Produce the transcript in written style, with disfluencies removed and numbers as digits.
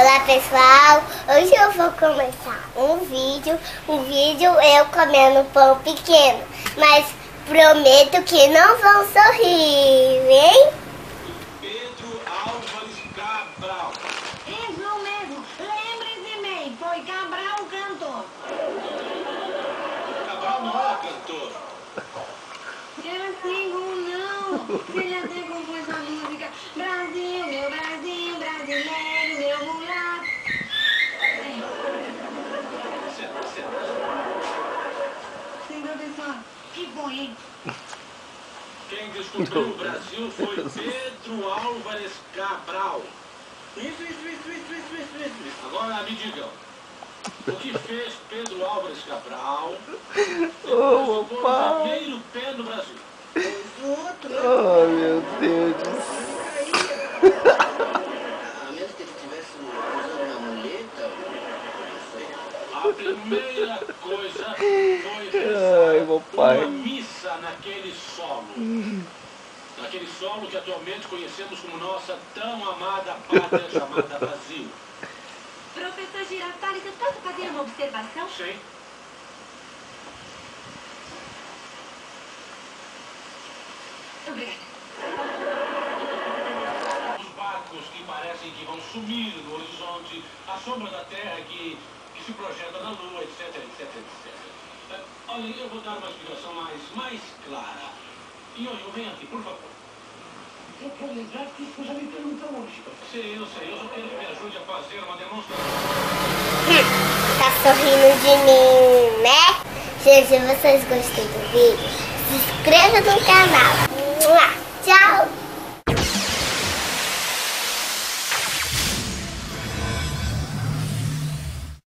Olá pessoal, hoje eu vou começar um vídeo eu comendo pão pequeno, mas prometo que não vão sorrir, hein? Pedro Álvares Cabral. Isso mesmo, lembre-se, foi Cabral o cantor. Cabral não era cantor. Era assim como não, ele até compôs a música Brasil, meu Brasil, brasileiro, meu mulato. Sim, professor, que bom, hein? Quem descobriu o Brasil foi Pedro Álvares Cabral. Isso. Agora me digam, o que fez Pedro Álvares Cabral depois de pôr o primeiro pé no Brasil? Oh, meu Deus do céu. A menos que ele estivesse usando uma muleta, A primeira coisa foi Ai, rezar meu pai. uma missa naquele solo. Naquele solo que atualmente conhecemos como nossa tão amada pátria chamada Brasil. Professor Girafales, eu posso fazer uma observação? Sim. Obrigada. Os barcos que parecem que vão sumir no horizonte, a sombra da terra que se projeta na lua, etc. Olha, eu vou dar uma explicação mais clara. Ionho, vem aqui, por favor. eu quero lembrar que isso já me perguntou hoje. Sim, eu sei. Eu só quero que me ajude a fazer uma demonstração. Tá sorrindo de mim, né? Gente, se vocês gostam do vídeo, se inscreva no canal.